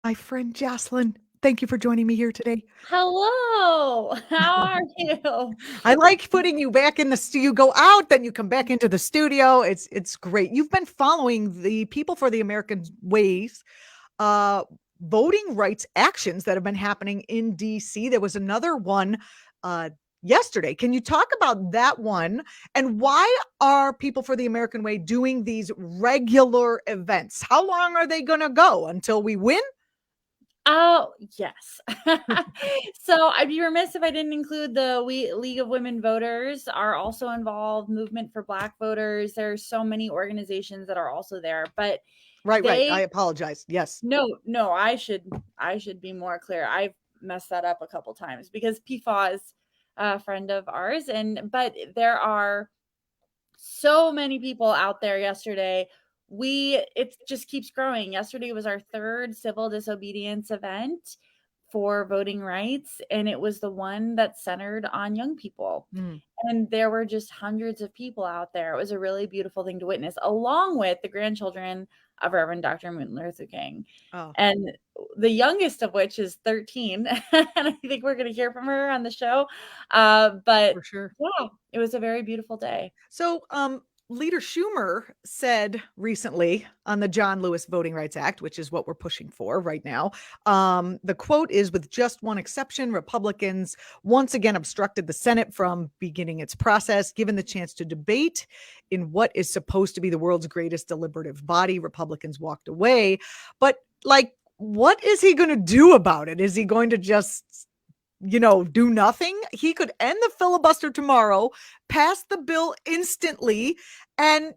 My friend Jocelyn, thank you for joining me here today. Hello, how are you? I like putting you back in the studio. You go out, then you come back into the studio. It's great. You've been following the People for the American Ways uh, voting rights actions that have been happening in DC. There was another one uh, yesterday. Can you talk about that one and why are People for the American Way doing these regular events? How long are they going to go until we win? Oh, yes. So I'd be remiss if I didn't include the League of Women Voters are also involved, Movement for Black Voters. There's so many organizations that are also there, but Right. I they apologize. Yes. no, I should be more clear. I've messed that up a couple times because PFAW is a friend of ours, but there are so many people out there yesterday. It just keeps growing. Yesterday was our third civil disobedience event for voting rights, and it was the one that centered on young people. Mm. And there were just hundreds of people out there. It was a really beautiful thing to witness, along with the grandchildren of Reverend Dr. Martin Luther King. Oh, And the youngest of which is 13. And I think we're going to hear from her on the show. But for sure. yeah, it was a very beautiful day. So, Leader Schumer said recently on the John Lewis Voting Rights Act, which is what we're pushing for right now. The quote is, with just one exception, Republicans once again obstructed the Senate from beginning its process. Given the chance to debate in what is supposed to be the world's greatest deliberative body, Republicans walked away. But, like, what is he going to do about it? Is he going to just do nothing? He could end the filibuster tomorrow, pass the bill instantly. And,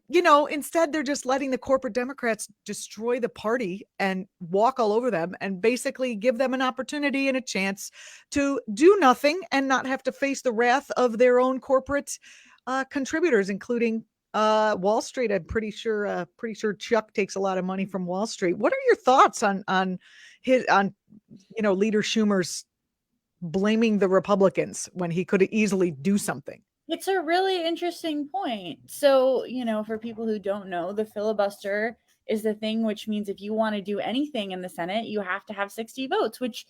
instead they're just letting the corporate Democrats destroy the party and walk all over them and basically give them an opportunity and a chance to do nothing and not have to face the wrath of their own corporate contributors, including Wall Street. I'm pretty sure Chuck takes a lot of money from Wall Street. What are your thoughts on Leader Schumer's blaming the Republicans when he could easily do something? It's a really interesting point. So, for people who don't know, the filibuster is the thing which means if you want to do anything in the Senate, you have to have 60 votes, which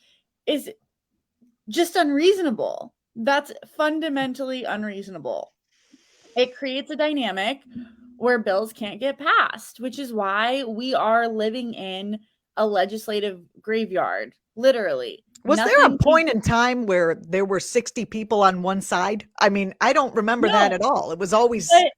is just unreasonable. That's fundamentally unreasonable. It creates a dynamic where bills can't get passed, which is why we are living in a legislative graveyard, literally. Was there a Nothing point in time where there were 60 people on one side? I mean, I don't remember that no, at all. It was always. but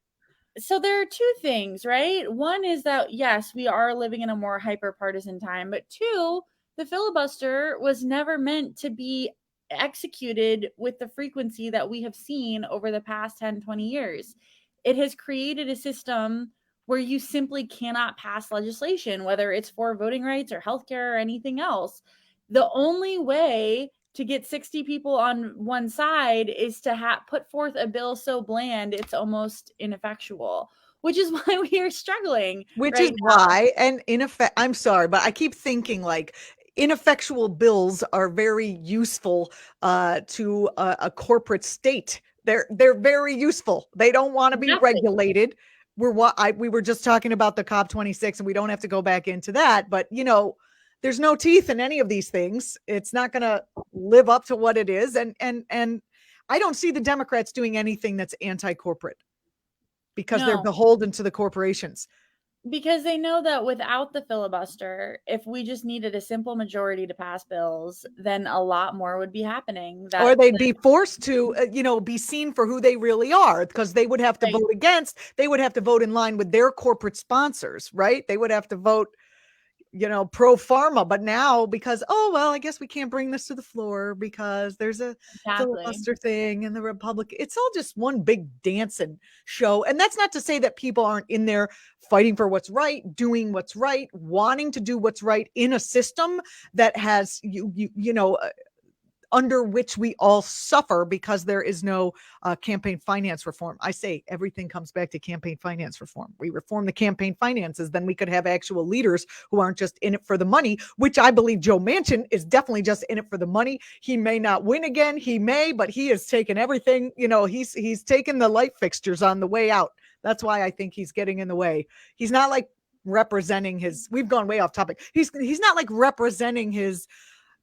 so there are two things, right? One is that, yes, we are living in a more hyper partisan time, but two, the filibuster was never meant to be executed with the frequency that we have seen over the past 10, 20 years. It has created a system where you simply cannot pass legislation, whether it's for voting rights or healthcare or anything else. The only way to get 60 people on one side is to put forth a bill so bland it's almost ineffectual, which is why we are struggling Which is right now. why, and in effect, I'm sorry, but I keep thinking like ineffectual bills are very useful to a corporate state. They're very useful. They don't want to be Exactly. regulated. We were just talking about the COP26, and we don't have to go back into that. But there's no teeth in any of these things. It's not going to live up to what it is, and I don't see the Democrats doing anything that's anti-corporate because they're No, beholden to the corporations. because they know that without the filibuster, if we just needed a simple majority to pass bills, then a lot more would be happening. Or they'd be forced to, be seen for who they really are, because they would have to Right. vote against. They would have to vote in line with their corporate sponsors, right? They would have to vote, pro pharma. But now, because, oh, well, I guess we can't bring this to the floor because there's a Exactly. filibuster thing and the Republican, it's all just one big dance and show. And that's not to say that people aren't in there fighting for what's right, doing what's right, wanting to do what's right in a system that has under which we all suffer because there is no campaign finance reform. I say everything comes back to campaign finance reform. We reform the campaign finances, then we could have actual leaders who aren't just in it for the money, which I believe Joe Manchin is definitely just in it for the money. He may not win again, he may, but he has taken everything. He's taken the light fixtures on the way out. That's why I think he's getting in the way. He's not like representing we've gone way off topic. He's not like representing his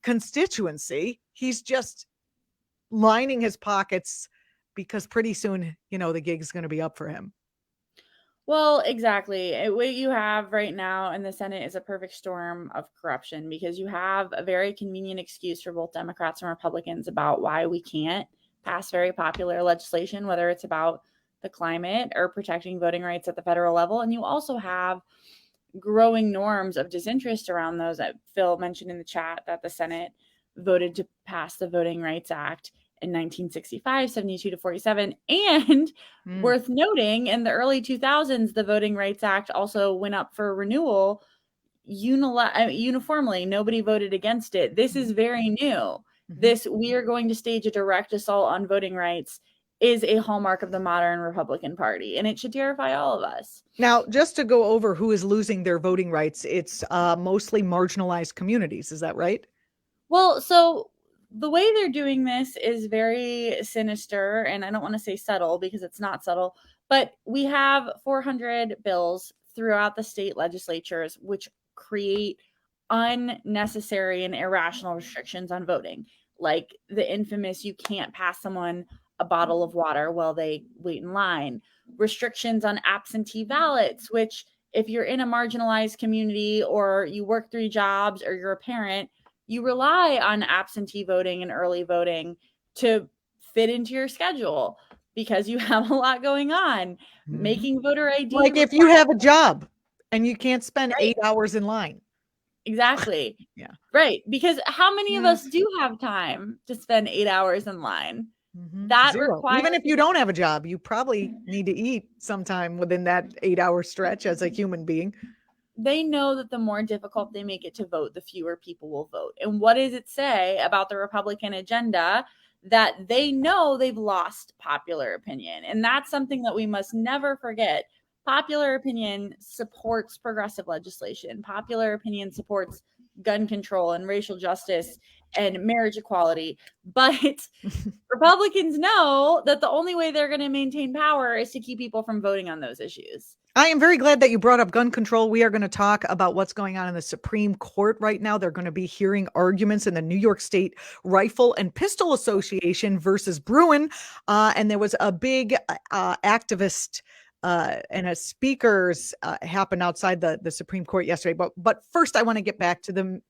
constituency. He's just lining his pockets because pretty soon, the gig is going to be up for him. Well, exactly. What you have right now in the Senate is a perfect storm of corruption, because you have a very convenient excuse for both Democrats and Republicans about why we can't pass very popular legislation, whether it's about the climate or protecting voting rights at the federal level. And you also have growing norms of disinterest around those. That Phil mentioned in the chat that the Senate voted to pass the Voting Rights Act in 1965, 72 to 47. And worth noting, in the early 2000s, the Voting Rights Act also went up for renewal uniformly. Nobody voted against it. This is very new. This, we are going to stage a direct assault on voting rights, is a hallmark of the modern Republican Party, and it should terrify all of us. Now, just to go over who is losing their voting rights, it's mostly marginalized communities. Is that right? Well, so the way they're doing this is very sinister, and I don't want to say subtle because it's not subtle, but we have 400 bills throughout the state legislatures which create unnecessary and irrational restrictions on voting, like the infamous "you can't pass someone a bottle of water while they wait in line," restrictions on absentee ballots, which, if you're in a marginalized community or you work 3 jobs or you're a parent, you rely on absentee voting and early voting to fit into your schedule because you have a lot going on. Making voter ID. Like if you have a job and you can't spend 8 hours in line. Exactly. Yeah. Right. Because how many of us do have time to spend 8 hours in line? That Zero. requires, even if you don't have a job, you probably need to eat sometime within that 8-hour stretch as a human being. They know that the more difficult they make it to vote, the fewer people will vote. And what does it say about the Republican agenda? That they know they've lost popular opinion. And that's something that we must never forget. Popular opinion supports progressive legislation. Popular opinion supports gun control and racial justice and marriage equality. But Republicans know that the only way they're going to maintain power is to keep people from voting on those issues. I am very glad that you brought up gun control. We are going to talk about what's going on in the Supreme Court right now. They're going to be hearing arguments in the New York State Rifle and Pistol Association versus Bruin. And there was a big activist and a speakers happened outside the Supreme Court yesterday. But first, I want to get back to the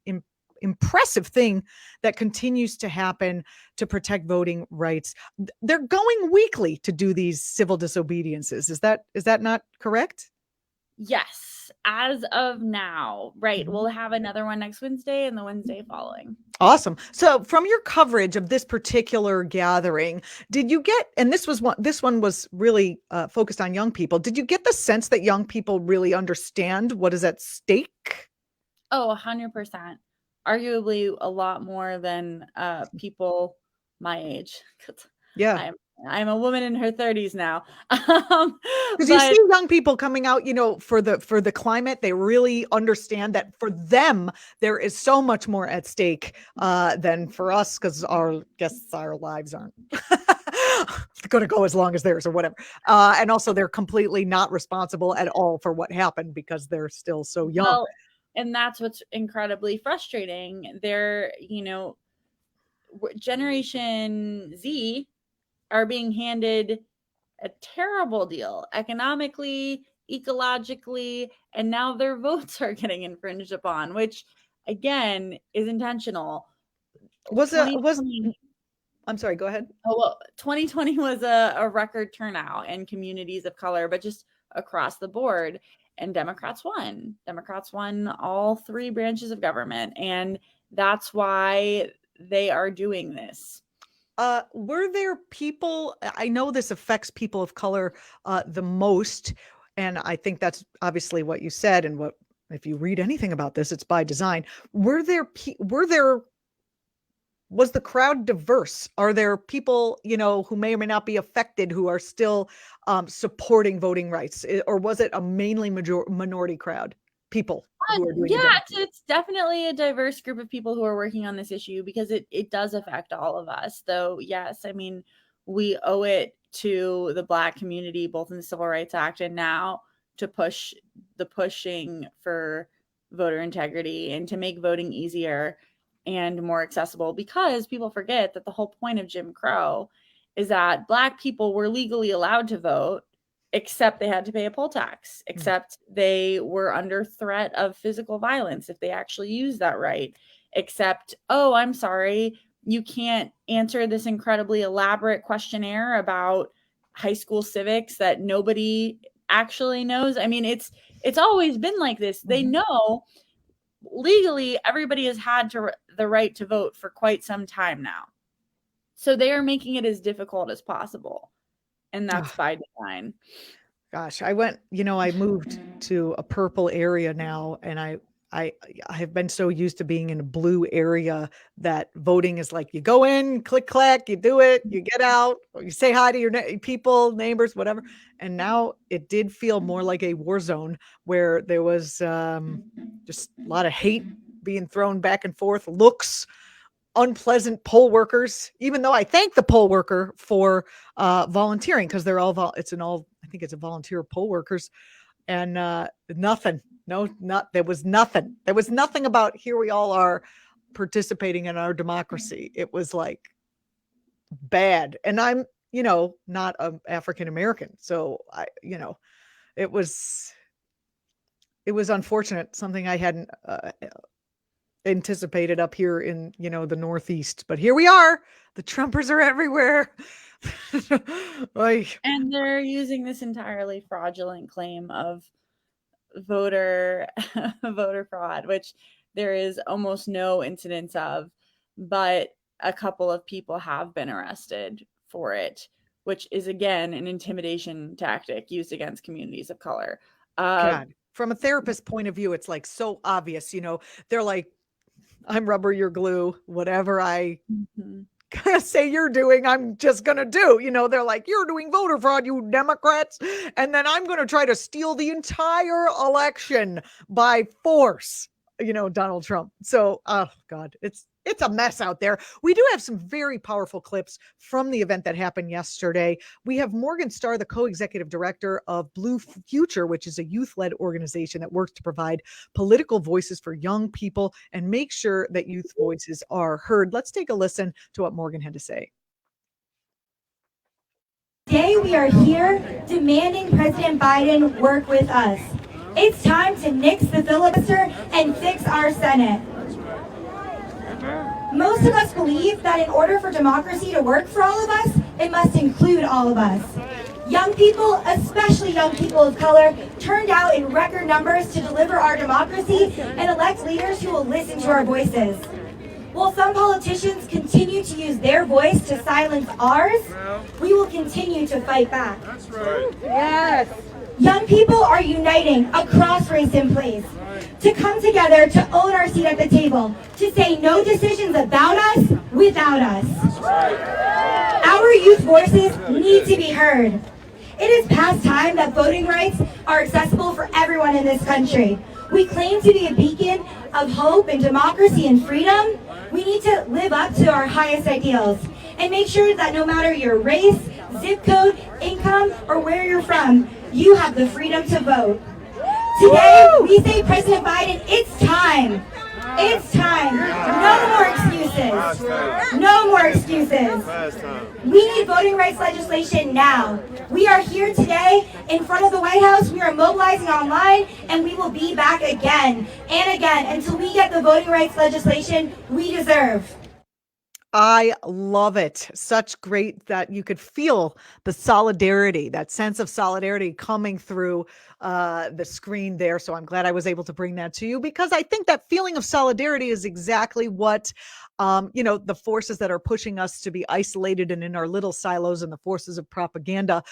impressive thing that continues to happen to protect voting rights. They're going weekly to do these civil disobediences. Is that not correct? Yes, as of now. Right. We'll have another one next Wednesday and the Wednesday following. Awesome. So from your coverage of this particular gathering, did you get, and this one was really focused on young people. Did you get the sense that young people really understand what is at stake? Oh, 100%. Arguably a lot more than people my age. Yeah. I'm a woman in her 30s now. Because you see young people coming out, for the climate, they really understand that for them, there is so much more at stake than for us, because our lives aren't going to go as long as theirs or whatever. And also they're completely not responsible at all for what happened because they're still so young. Well, and that's what's incredibly frustrating. They're, Generation Z are being handed a terrible deal economically, ecologically, and now their votes are getting infringed upon, which again is intentional. I'm sorry, go ahead. Oh, well, 2020 was a record turnout in communities of color, but just across the board. And Democrats won. Democrats won all 3 branches of government. And that's why they are doing this. Were there people, I know this affects people of color the most, and I think that's obviously what you said, and what, if you read anything about this, it's by design. Was the crowd diverse? Are there people, who may or may not be affected who are still supporting voting rights? Or was it a mainly minority crowd? People who are doing it's definitely a diverse group of people who are working on this issue, because it does affect all of us. Though, yes, I mean, we owe it to the Black community, both in the Civil Rights Act and now, to push the pushing for voter integrity and to make voting easier and more accessible, because people forget that the whole point of Jim Crow is that Black people were legally allowed to vote, except they had to pay a poll tax, except they were under threat of physical violence if they actually used that right, except, oh, I'm sorry, you can't answer this incredibly elaborate questionnaire about high school civics that nobody actually knows. I mean, it's always been like this. They know legally everybody has had the right to vote for quite some time now. So they are making it as difficult as possible. And that's by design. Gosh, I moved to a purple area now, and I have been so used to being in a blue area that voting is like, you go in, click, clack, you do it, you get out, or you say hi to your people, neighbors, whatever. And now it did feel more like a war zone where there was just a lot of hate being thrown back and forth, looks, unpleasant poll workers, even though I thank the poll worker for volunteering, because they're all I think it's a volunteer poll workers, and nothing. There was nothing about here we all are participating in our democracy. It was like bad. And I'm, not African American. So it was unfortunate, something I hadn't anticipated up here in, the Northeast, but here we are. The Trumpers are everywhere. And they're using this entirely fraudulent claim of voter fraud, which there is almost no incidence of, but a couple of people have been arrested for it, which is again an intimidation tactic used against communities of color. God, from a therapist point of view, it's like so obvious, they're like, I'm rubber, you're glue, whatever I say you're doing, I'm just going to do. They're like, you're doing voter fraud, you Democrats. And then I'm going to try to steal the entire election by force, Donald Trump. So, oh God, it's a mess out there. We do have some very powerful clips from the event that happened yesterday. We have Morgan Starr, the co-executive director of Blue Future, which is a youth-led organization that works to provide political voices for young people and make sure that youth voices are heard. Let's take a listen to what Morgan had to say. Today we are here demanding President Biden work with us. It's time to nix the filibuster and fix our Senate. Most of us believe that in order for democracy to work for all of us, it must include all of us. Young people, especially young people of color, turned out in record numbers to deliver our democracy and elect leaders who will listen to our voices. While some politicians continue to use their voice to silence ours, we will continue to fight back. That's right. Yes. Young people are uniting across race and place to come together to own our seat at the table, to say no decisions about us without us. Our youth voices need to be heard. It is past time that voting rights are accessible for everyone in this country. We claim to be a beacon of hope and democracy and freedom. We need to live up to our highest ideals and make sure that no matter your race, zip code, income, or where you're from, you have the freedom to vote. Today, we say, President Biden, it's time. It's time. No more excuses. No more excuses. We need voting rights legislation now. We are here today in front of the White House. We are mobilizing online, and we will be back again and again until we get the voting rights legislation we deserve. I love it. Such great that you could feel the solidarity, that sense of solidarity coming through the screen there. So I'm glad I was able to bring that to you, because I think that feeling of solidarity is exactly what, the forces that are pushing us to be isolated and in our little silos, and the forces of propaganda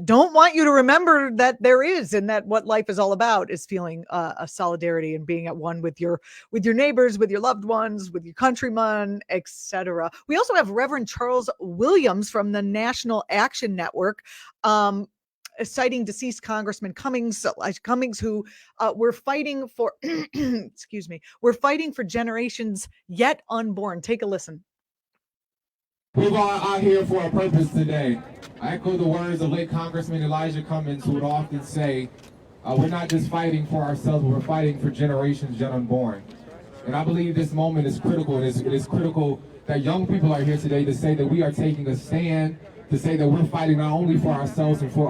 don't want you to remember that there is, and that what life is all about is feeling a solidarity and being at one with your neighbors, with your loved ones, with your countrymen, etc. We also have Reverend Charles Williams from the National Action Network, citing deceased Congressman Cummings, who we're fighting for, excuse me, we're fighting for generations yet unborn. Take a listen. We're all out here for a purpose today. I echo the words of late Congressman Elijah Cummings, who would often say, We're not just fighting for ourselves, we're fighting for generations yet unborn. And I believe this moment is critical, and it is critical that young people are here today to say that we are taking a stand, to say that we're fighting not only for ourselves and for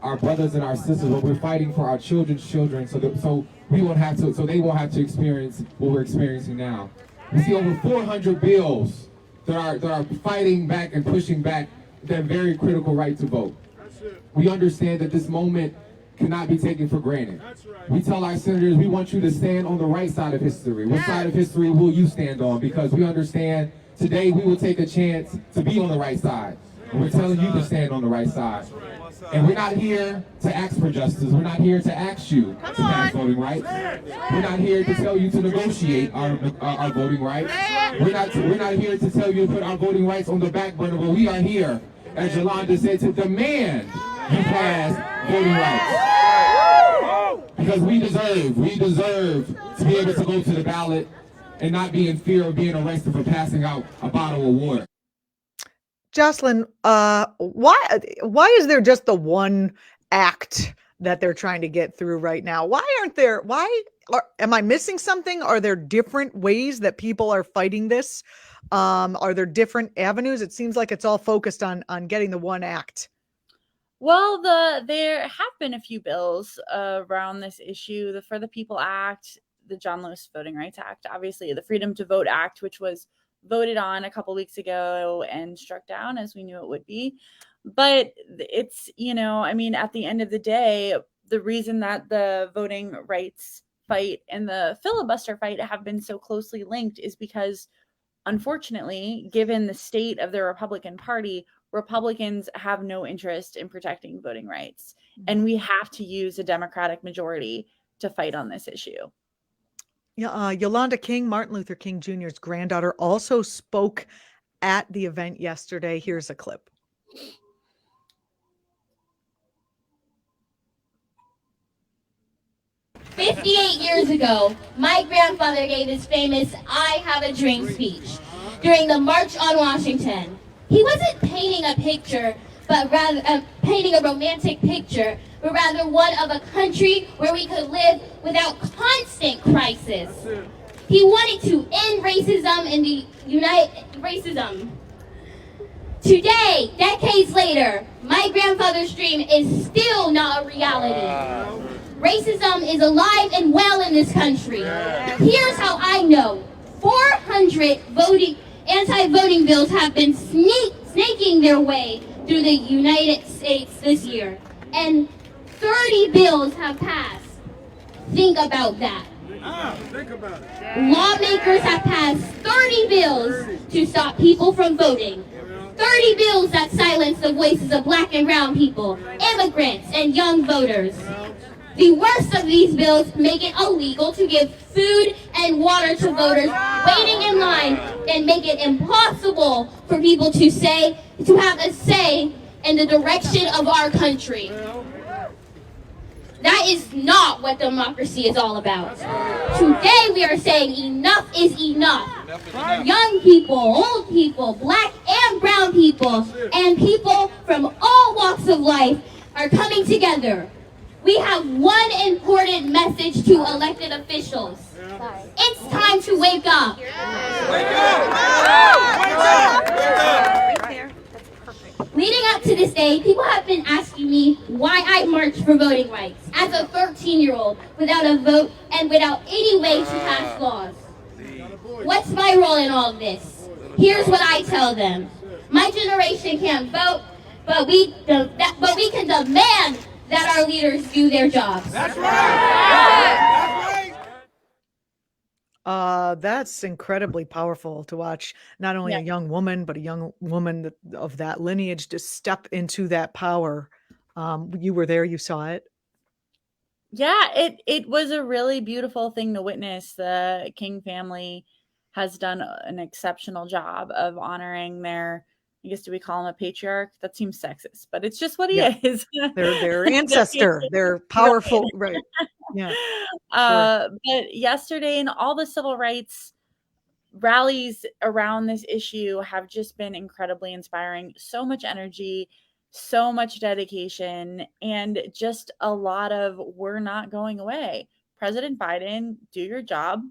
our brothers and our sisters, but we're fighting for our children's children, so they won't have to experience what we're experiencing now. We see over 400 bills that are fighting back and pushing back that very critical right to vote. We understand that this moment cannot be taken for granted. We tell our senators, we want you to stand on the right side of history. What side of history will you stand on? Because we understand today we will take a chance to be on the right side. And we're telling you to stand on the right side. And we're not here to ask for justice. We're not here to ask you to pass voting rights. We're not here to tell you to negotiate our voting rights. We're not here to tell you to put our voting rights on the back burner, but we are here, as Yolanda said, to demand you pass voting rights. Because we deserve to be able to go to the ballot and not be in fear of being arrested for passing out a bottle of water. Jocelyn, why is there just the one act that they're trying to get through right now? Am I missing something? Are there different ways that people are fighting this? Are there different avenues? It seems like it's all focused on getting the one act. Well, there have been a few bills around this issue. The For the People Act, the John Lewis Voting Rights Act, obviously the Freedom to Vote Act, which was voted on a couple weeks ago and struck down as we knew it would be. But it's, at the end of the day, the reason that the voting rights fight and the filibuster fight have been so closely linked is because, unfortunately, given the state of the Republican Party, Republicans have no interest in protecting voting rights. And we have to use a Democratic majority to fight on this issue. Yeah, Yolanda King, Martin Luther King Jr.'s granddaughter, also spoke at the event yesterday. Here's a clip. "58 years ago, my grandfather gave his famous I Have a Dream speech during the March on Washington. He wasn't painting a picture, but rather painting a romantic picture, but rather one of a country where we could live without constant crisis. He wanted to end racism and unite racism. Today, decades later, my grandfather's dream is still not a reality. Racism is alive and well in this country. Here's how I know. 400 anti-voting bills have been snaking their way through the United States this year, and 30 bills have passed. Think about that. Lawmakers have passed 30 bills to stop people from voting. 30 bills that silence the voices of Black and brown people, immigrants, and young voters. The worst of these bills make it illegal to give food and water to voters waiting in line, and make it impossible for people to have a say in the direction of our country. That is not what democracy is all about. Today we are saying enough is enough. Young people, old people, Black and brown people, and people from all walks of life are coming together. We have one important message to elected officials. It's time to wake up. Leading up to this day, people have been asking me why I marched for voting rights as a 13-year-old without a vote and without any way to pass laws. What's my role in all of this? Here's what I tell them. My generation can't vote, but we can demand that our leaders do their jobs. That's right. That's incredibly powerful to watch. Not only a young woman, but a young woman of that lineage to step into that power. You were there, you saw it. Yeah, it was a really beautiful thing to witness. The King family has done an exceptional job of honoring their, I guess, do we call him a patriarch? That seems sexist, but it's just what he is. Their ancestor. They're powerful, right? Yeah. But yesterday, and all the civil rights rallies around this issue have just been incredibly inspiring. So much energy, so much dedication, and just a lot of we're not going away. President Biden, do your job,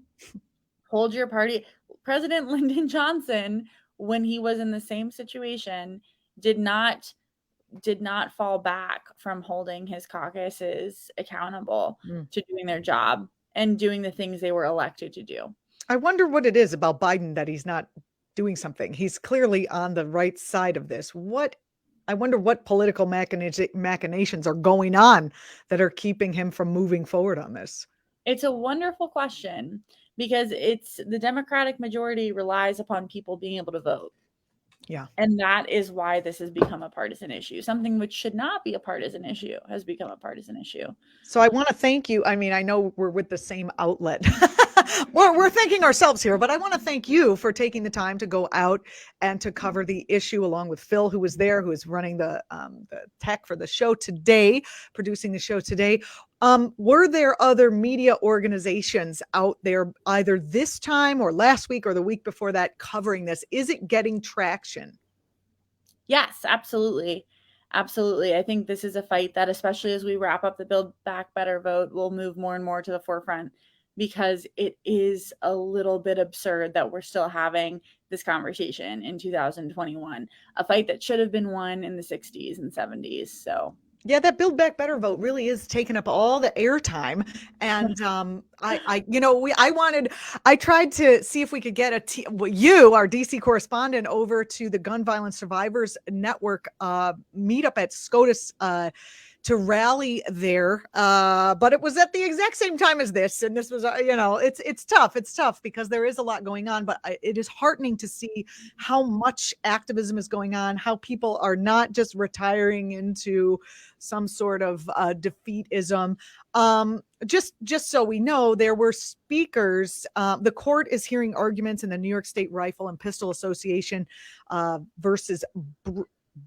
hold your party. President Lyndon Johnson, when he was in the same situation, did not fall back from holding his caucuses accountable to doing their job and doing the things they were elected to do. I wonder what it is about Biden that he's not doing something. He's clearly on the right side of this. I wonder what political machinations are going on that are keeping him from moving forward on this. It's a wonderful question, because it's the Democratic majority relies upon people being able to vote. Yeah. And that is why this has become a partisan issue. Something which should not be a partisan issue has become a partisan issue. So I want to thank you. I mean, I know we're with the same outlet. we're thanking ourselves here, but I want to thank you for taking the time to go out and to cover the issue along with Phil, who was there, who is running the tech for the show today, producing the show today. Were there other media organizations out there either this time or last week or the week before that covering this? Is it getting traction? Yes, absolutely. Absolutely. I think this is a fight that, especially as we wrap up the Build Back Better vote, will move more and more to the forefront, because it is a little bit absurd that we're still having this conversation in 2021, a fight that should have been won in the 60s and 70s. So yeah, that Build Back Better vote really is taking up all the airtime. And I tried to see if we could get you, our DC correspondent, over to the Gun Violence Survivors Network meetup at SCOTUS to rally there. But it was at the exact same time as this. And this was, it's tough. It's tough because there is a lot going on, but it is heartening to see how much activism is going on, how people are not just retiring into some sort of defeatism. Just so we know, there were speakers. The court is hearing arguments in the New York State Rifle and Pistol Association versus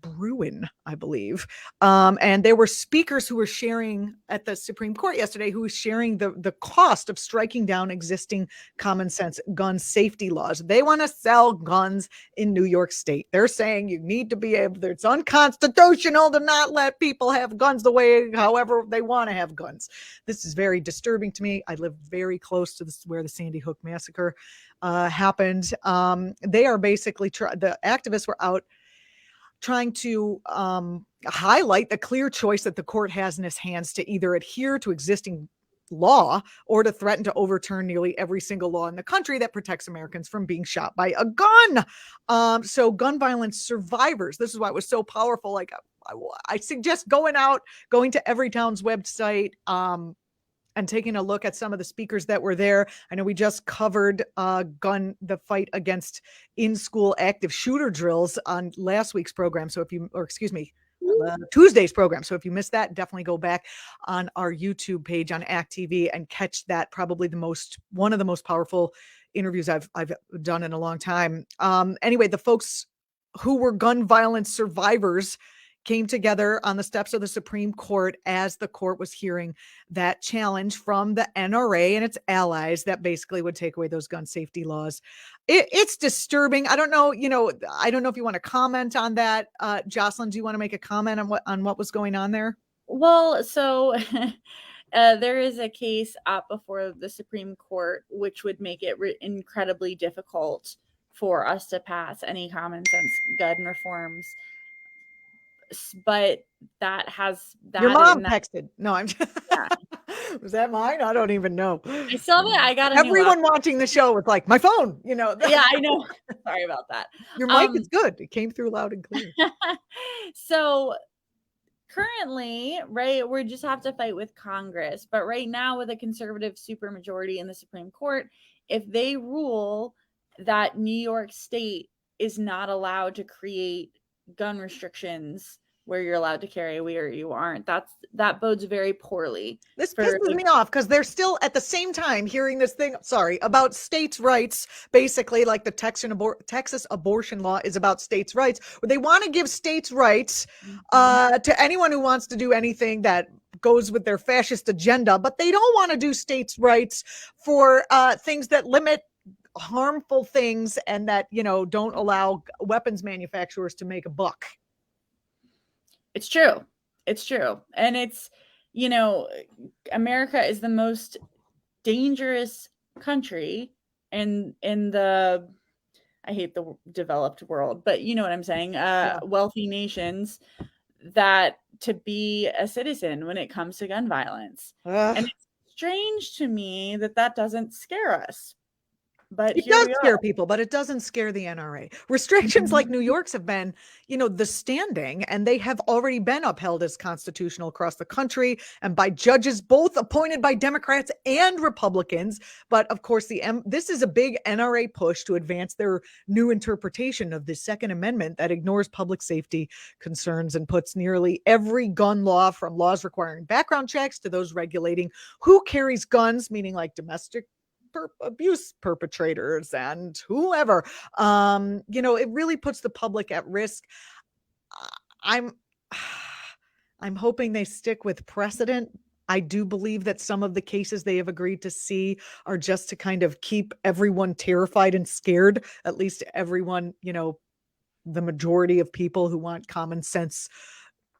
Bruin, I believe. And there were speakers who were sharing at the Supreme Court yesterday, who was sharing the cost of striking down existing common sense gun safety laws. They want to sell guns in New York State. They're saying you need to be able, it's unconstitutional to not let people have guns the way, however they want to have guns. This is very disturbing to me. I live very close to where the Sandy Hook massacre happened. They are basically, the activists were out trying to highlight the clear choice that the court has in its hands to either adhere to existing law or to threaten to overturn nearly every single law in the country that protects Americans from being shot by a gun. So gun violence survivors, this is why it was so powerful. Like I suggest going to Everytown's website, and taking a look at some of the speakers that were there. I know we just covered the fight against in-school active shooter drills on last week's program. So Tuesday's program. So if you missed that, definitely go back on our YouTube page on act.tv and catch that. Probably one of the most powerful interviews I've done in a long time. Anyway, the folks who were gun violence survivors came together on the steps of the Supreme Court as the court was hearing that challenge from the NRA and its allies that basically would take away those gun safety laws. It's disturbing. I don't know if you want to comment on that. Jocelyn, do you want to make a comment on what was going on there? Well, so there is a case up before the Supreme Court, which would make it incredibly difficult for us to pass any common sense gun reforms. But your mom texted. No, I'm just, yeah. Was that mine? I don't even know. I still have it. I got everyone watching the show with like my phone, Yeah, I know. Sorry about that. Your mic is good. It came through loud and clear. So currently, right, we just have to fight with Congress. But right now, with a conservative supermajority in the Supreme Court, if they rule that New York State is not allowed to create gun restrictions where you're allowed to carry where you aren't, that bodes very poorly. This pisses me off because they're still at the same time hearing this thing about states' rights, basically like the Texas abortion law is about states' rights, where they want to give states' rights to anyone who wants to do anything that goes with their fascist agenda, but they don't want to do states' rights for things that limit harmful things and that don't allow weapons manufacturers to make a buck. It's true. It's true. And it's, you know, America is the most dangerous country in the, I hate the developed world, but you know what I'm saying, wealthy nations, that to be a citizen when it comes to gun violence. Ugh. And it's strange to me that that doesn't scare us. But It here does we are. scare people, but it doesn't scare the NRA. Restrictions like New York's have been, the standing, and they have already been upheld as constitutional across the country and by judges both appointed by Democrats and Republicans. But of course, this is a big NRA push to advance their new interpretation of the Second Amendment that ignores public safety concerns and puts nearly every gun law, from laws requiring background checks to those regulating who carries guns, meaning like domestic abuse perpetrators and whoever, it really puts the public at risk. I'm I'm hoping they stick with precedent. I do believe that some of the cases they have agreed to see are just to kind of keep everyone terrified and scared, at least everyone, the majority of people who want common sense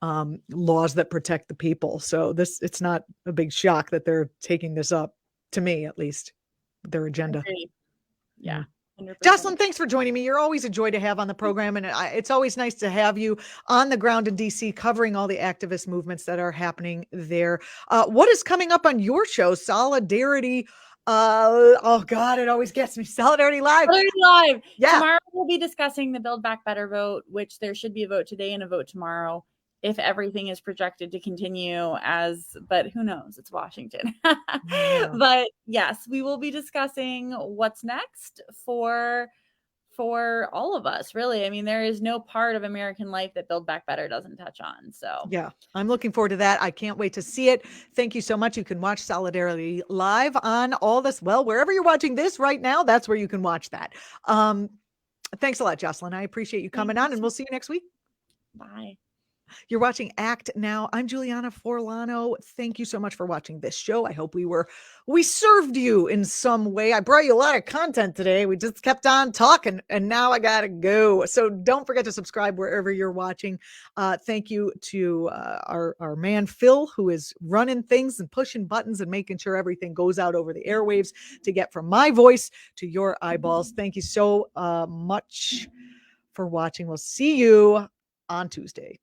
laws that protect the people. So it's not a big shock that they're taking this up, to me at least, their agenda. Agreed. Yeah. 100%. Jocelyn, thanks for joining me. You're always a joy to have on the program, and it's always nice to have you on the ground in DC covering all the activist movements that are happening there. What is coming up on your show? Solidarity. Oh God, it always gets me. Solidarity Live. Solidarity Live. Yeah. Tomorrow we'll be discussing the Build Back Better vote, which there should be a vote today and a vote tomorrow, if everything is projected to continue but who knows? It's Washington. Yeah. But yes, we will be discussing what's next for all of us, really. I mean, there is no part of American life that Build Back Better doesn't touch on. So yeah, I'm looking forward to that. I can't wait to see it. Thank you so much. You can watch Solidarity Live on all this. Well, wherever you're watching this right now, that's where you can watch that. Thanks a lot, Jocelyn. I appreciate you coming on, and we'll see you next week. Bye. You're watching Act Now. I'm Julianna Forlano. Thank you so much for watching this show. I hope we served you in some way. I brought you a lot of content today. We just kept on talking, and now I gotta go. So don't forget to subscribe wherever you're watching. Thank you to our man Phil, who is running things and pushing buttons and making sure everything goes out over the airwaves to get from my voice to your eyeballs. Thank you so much for watching. We'll see you on Tuesday.